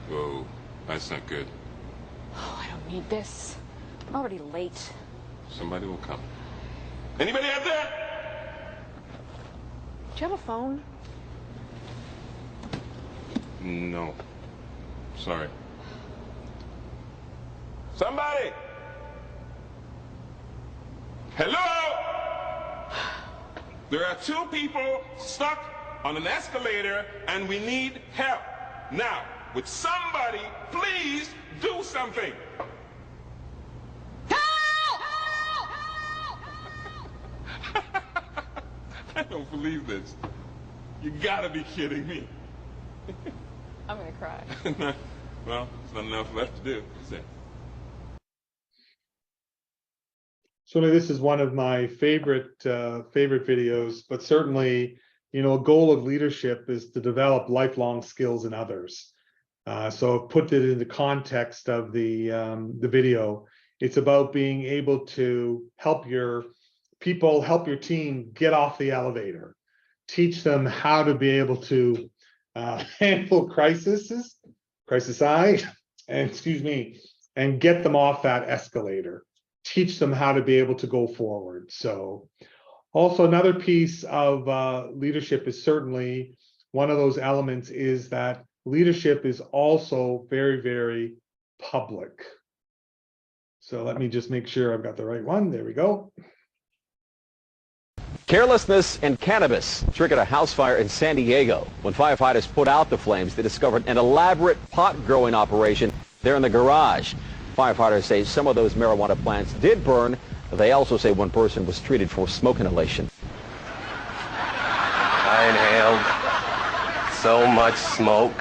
Speaker 15: Whoa, that's not good.
Speaker 14: Oh, I don't need this. I'm already late.
Speaker 15: Somebody will come. Anybody out there?
Speaker 14: Do you have a phone?
Speaker 15: No. Sorry. Somebody! Hello? There are two people stuck on an escalator and we need help. Now, would somebody please do something? I don't believe this. You gotta be kidding me.
Speaker 14: I'm gonna cry.
Speaker 15: Well, there's not enough left to do.
Speaker 3: Certainly, this is one of my favorite videos, but certainly, you know, a goal of leadership is to develop lifelong skills in others. So put it in the context of the video, it's about being able to help your people, help your team get off the elevator, teach them how to be able to handle crisis, and get them off that escalator. Teach them how to be able to go forward. So also another piece of leadership is certainly one of those elements is that leadership is also very, very public. So let me just make sure I've got the right one. There we go.
Speaker 16: Carelessness and cannabis triggered a house fire in San Diego. When firefighters put out the flames, they discovered an elaborate pot growing operation there in the garage. Firefighters say some of those marijuana plants did burn. They also say one person was treated for smoke inhalation.
Speaker 17: I inhaled so much smoke.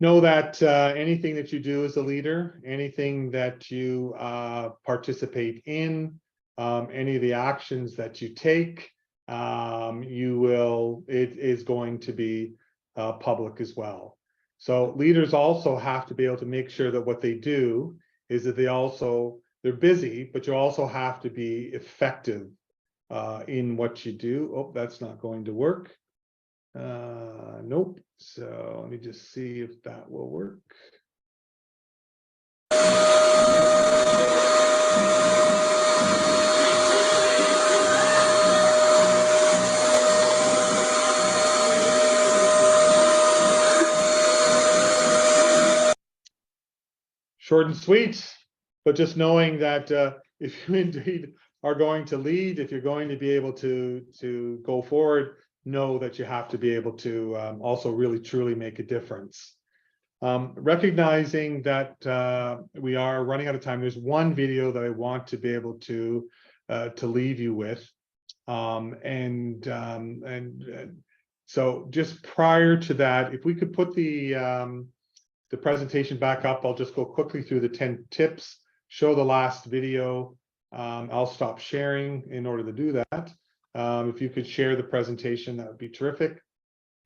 Speaker 3: Know that anything that you do as a leader, anything that you participate in, any of the actions that you take, it is going to be public as well. So leaders also have to be able to make sure that what they do is that they're busy, but you also have to be effective in what you do. Oh, that's not going to work. Nope. So let me just see if that will work. Short and sweet, but just knowing that if you indeed are going to lead, if you're going to be able to go forward, know that you have to be able to also really truly make a difference. Recognizing that we are running out of time, there's one video that I want to be able to leave you with, and So just prior to that, if we could put the presentation back up, I'll just go quickly through the 10 tips, show the last video. I'll stop sharing in order to do that. If you could share the presentation, that would be terrific.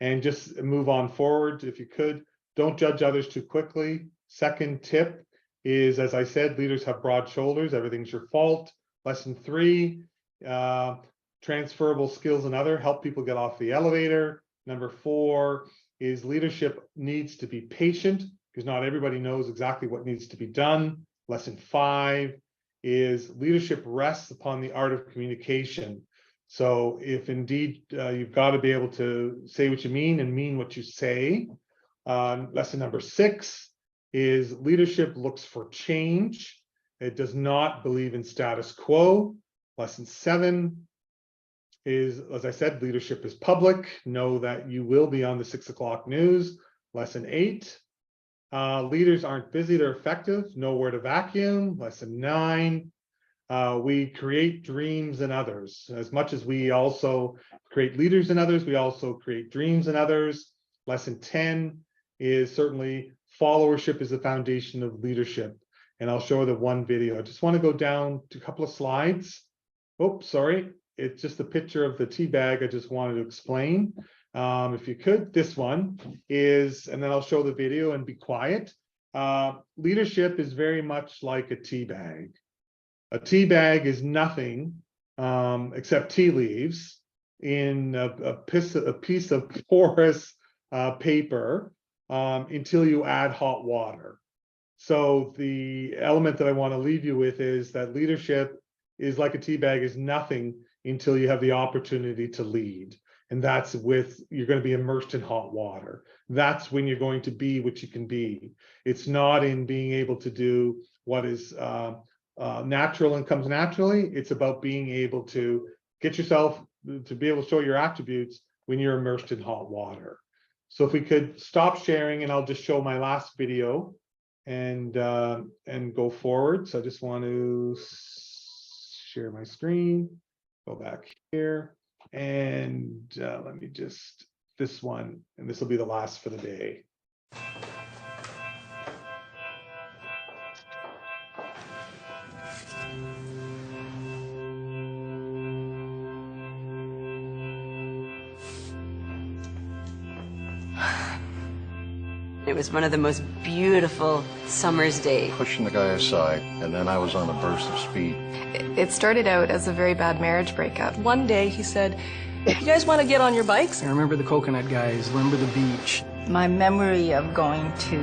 Speaker 3: And just move on forward if you could. Don't judge others too quickly. Second tip is, as I said, leaders have broad shoulders. Everything's your fault. Lesson 3, transferable skills and other, help people get off the elevator. Number 4 is leadership needs to be patient because not everybody knows exactly what needs to be done. Lesson 5 is leadership rests upon the art of communication. So if indeed you've got to be able to say what you mean and mean what you say. Lesson number 6 is leadership looks for change. It does not believe in status quo. Lesson 7 is, as I said, leadership is public. Know that you will be on the 6 o'clock news. Lesson 8, leaders aren't busy, they're effective. Know where to vacuum. Lesson 9, we create dreams in others. As much as we also create leaders in others, we also create dreams in others. Lesson 10 is certainly followership is the foundation of leadership. And I'll show the one video. I just want to go down to a couple of slides. Oops, sorry. It's just a picture of the tea bag. I just wanted to explain. If you could, this one is, and then I'll show the video and be quiet. Leadership is very much like a tea bag. A tea bag is nothing except tea leaves in a piece of porous paper until you add hot water. So the element that I want to leave you with is that leadership is like a tea bag, is nothing until you have the opportunity to lead. And that's with, you're going to be immersed in hot water. That's when you're going to be what you can be. It's not in being able to do what is natural and comes naturally. It's about being able to get yourself to be able to show your attributes when you're immersed in hot water. So if we could stop sharing, and I'll just show my last video and go forward. So I just want to share my screen, go back here, and let me just, this one, and this will be the last for the day.
Speaker 18: It was one of the most beautiful summer's days.
Speaker 19: Pushing the guy aside, and then I was on a burst of speed.
Speaker 20: It started out as a very bad marriage breakup. One day he said, "You guys want to get on your bikes?"
Speaker 11: I remember the coconut guys, remember the beach.
Speaker 21: My memory of going to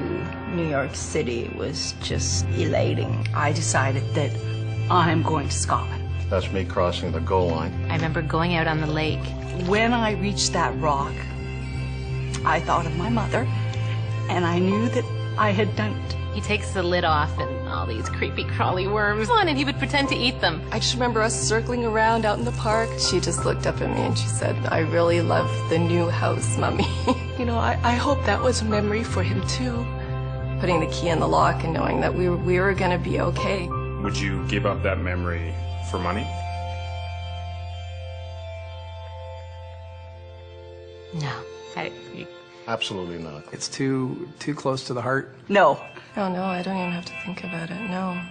Speaker 21: New York City was just elating.
Speaker 22: I decided that I'm going to Scotland.
Speaker 19: That's me crossing the goal line.
Speaker 22: I remember going out on the lake. When I reached that rock, I thought of my mother, and I knew that I had done it.
Speaker 23: He takes the lid off and all these creepy crawly worms on, and he would pretend to eat them.
Speaker 20: I just remember us circling around out in the park. She just looked up at me and she said, "I really love the new house, Mommy." You know, I hope that was a memory for him too. Putting the key in the lock and knowing that we were going to be okay.
Speaker 24: Would you give up that memory for money?
Speaker 23: No.
Speaker 19: Absolutely not.
Speaker 11: It's too close to the heart.
Speaker 20: No. Oh, no, I don't even have to think about it, no.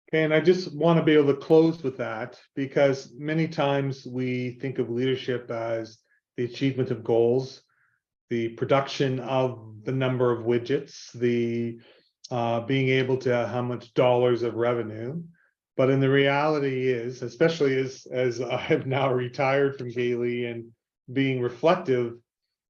Speaker 3: Okay, and I just want to be able to close with that, because many times we think of leadership as the achievement of goals, the production of the number of widgets, the being able to how much dollars of revenue. But in the reality is, especially as I have now retired from Gailey and being reflective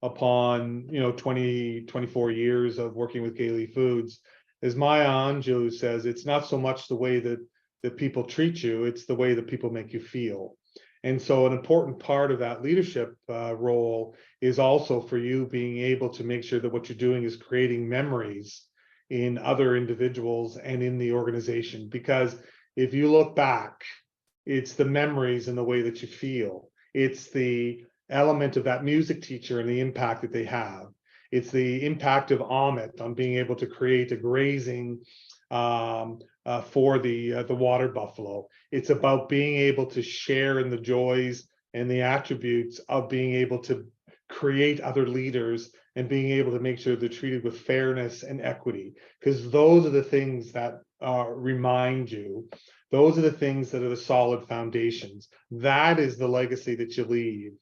Speaker 3: upon 24 years of working with Gailey Foods, as Maya Angelou says, it's not so much the way that people treat you, it's the way that people make you feel. And so an important part of that leadership role is also for you being able to make sure that what you're doing is creating memories in other individuals and in the organization. Because if you look back, it's the memories and the way that you feel. It's the element of that music teacher and the impact that they have. It's the impact of Amit on being able to create a grazing for the water buffalo. It's about being able to share in the joys and the attributes of being able to create other leaders and being able to make sure they're treated with fairness and equity, because those are the things that remind you. Those are the things that are the solid foundations. That is the legacy that you leave.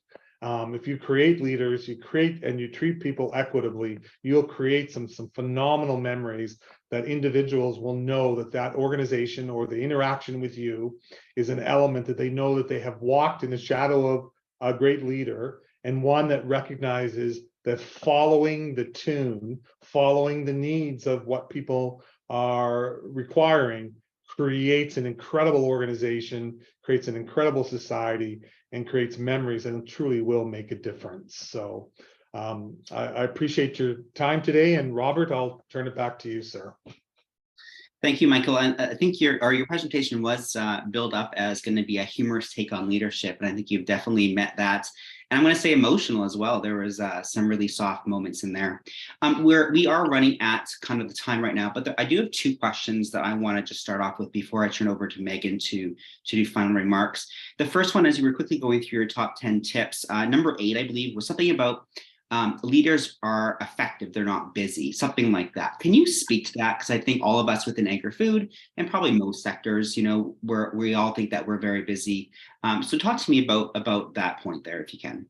Speaker 3: If you create leaders, you create and you treat people equitably, you'll create some phenomenal memories that individuals will know that that organization or the interaction with you is an element that they know that they have walked in the shadow of a great leader, and one that recognizes that following the tune, following the needs of what people are requiring, creates an incredible organization, creates an incredible society, and creates memories, and truly will make a difference. So I appreciate your time today, and Robert, I'll turn it back to you, sir.
Speaker 1: Thank you, Michael. And I think your presentation was billed up as going to be a humorous take on leadership, and I think you've definitely met that. And I'm going to say emotional as well. There was some really soft moments in there. We are running at kind of the time right now, but I do have two questions that I want to just start off with before I turn over to Megan to do final remarks. The first one, as you were quickly going through your top 10 tips, number 8, I believe, was something about leaders are effective, they're not busy, something like that. Can you speak to that? Because I think all of us within agri-food and probably most sectors, you know, we all think that we're very busy. So talk to me about that point there, if you can.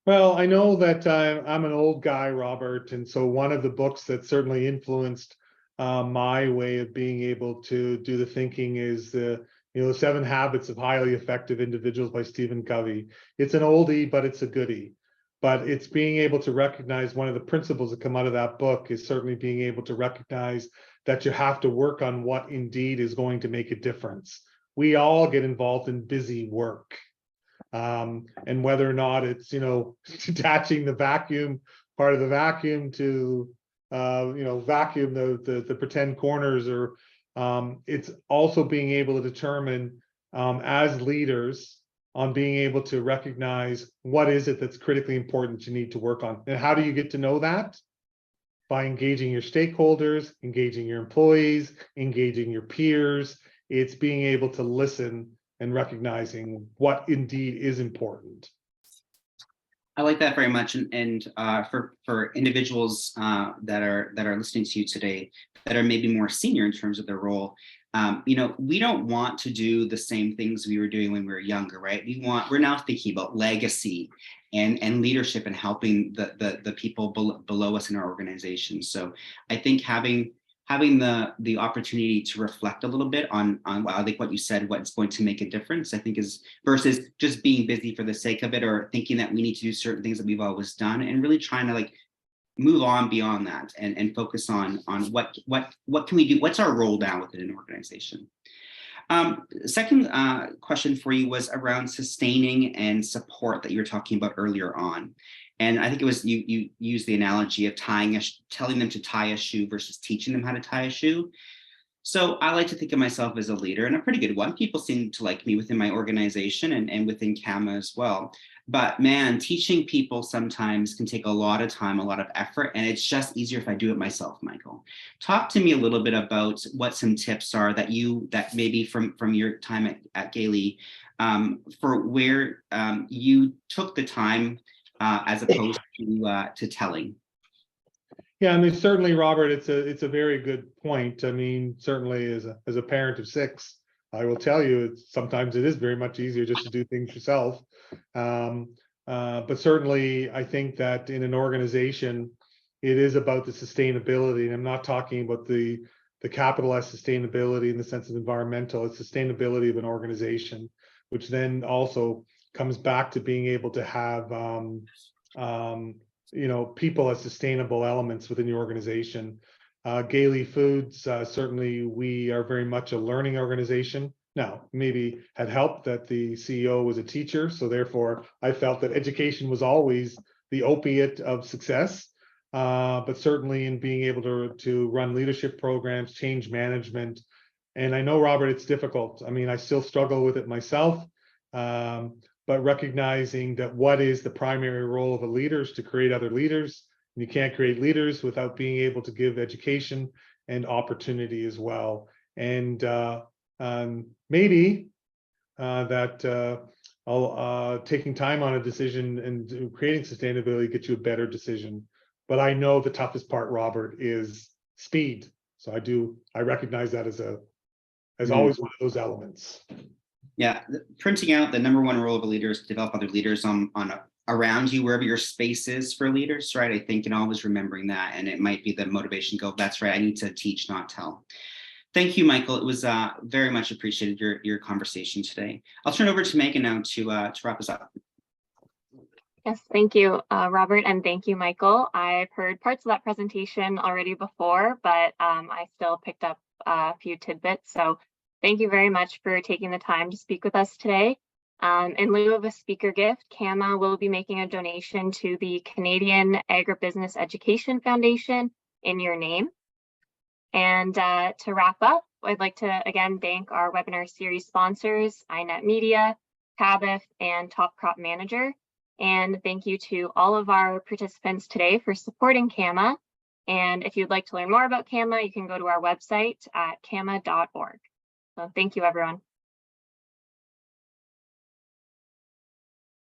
Speaker 3: Well, I know that I'm an old guy, Robert, and so one of the books that certainly influenced my way of being able to do the thinking is the 7 Habits of Highly Effective Individuals by Stephen Covey. It's an oldie, but it's a goodie. But it's being able to recognize, one of the principles that come out of that book is certainly being able to recognize that you have to work on what indeed is going to make a difference. We all get involved in busy work. And whether or not it's, detaching the vacuum, part of the vacuum to, vacuum the pretend corners, or it's also being able to determine as leaders on being able to recognize what is it that's critically important you need to work on. And how do you get to know that? By engaging your stakeholders, engaging your employees, engaging your peers. It's being able to listen and recognizing what indeed is important.
Speaker 1: I like that very much, and for individuals that are listening to you today that are maybe more senior in terms of their role, we don't want to do the same things we were doing when we were younger, right? We're now thinking about legacy and leadership and helping the people below us in our organization. So I think having the opportunity to reflect a little bit on I think what you said, what's going to make a difference, I think is versus just being busy for the sake of it, or thinking that we need to do certain things that we've always done, and really trying to move on beyond that and focus on what can we do, what's our role now within an organization. Second question for you was around sustaining and support that you were talking about earlier on. And I think it was you used the analogy of telling them to tie a shoe versus teaching them how to tie a shoe. So I like to think of myself as a leader, and a pretty good one. People seem to like me within my organization and within CAMA as well. But man, teaching people sometimes can take a lot of time, a lot of effort, and it's just easier if I do it myself, Michael. Talk to me a little bit about what some tips are that maybe from your time at Gailey, for where you took the time as opposed to telling.
Speaker 3: Yeah, I mean, certainly, Robert, it's a very good point. I mean, certainly as a parent of 6, I will tell you, sometimes it is very much easier just to do things yourself. But certainly, I think that in an organization, it is about the sustainability. And I'm not talking about the capital S sustainability in the sense of environmental. It's sustainability of an organization, which then also comes back to being able to have people as sustainable elements within your organization. Gailey Foods, certainly we are very much a learning organization. Now, maybe had helped that the CEO was a teacher, so therefore I felt that education was always the opiate of success. But certainly in being able to run leadership programs, change management. And I know, Robert, it's difficult. I mean, I still struggle with it myself. But recognizing that what is the primary role of a leader is to create other leaders. And you can't create leaders without being able to give education and opportunity as well. And maybe taking time on a decision and creating sustainability gets you a better decision. But I know the toughest part, Robert, is speed. So I recognize that as always one of those elements.
Speaker 1: Yeah, printing out the number one rule of a leader is to develop other leaders around you, wherever your space is for leaders, right? I think, and always remembering that, and it might be the motivation go, that's right, I need to teach, not tell. Thank you, Michael. It was very much appreciated your conversation today. I'll turn over to Megan now to wrap us up.
Speaker 2: Yes, thank you, Robert, and thank you, Michael. I've heard parts of that presentation already before, but I still picked up a few tidbits. So thank you very much for taking the time to speak with us today. In lieu of a speaker gift, CAMA will be making a donation to the Canadian Agribusiness Education Foundation in your name. And to wrap up, I'd like to again thank our webinar series sponsors, iNet Media, Cabot, and Top Crop Manager. And thank you to all of our participants today for supporting CAMA. And if you'd like to learn more about CAMA, you can go to our website at cama.org. So thank you, everyone.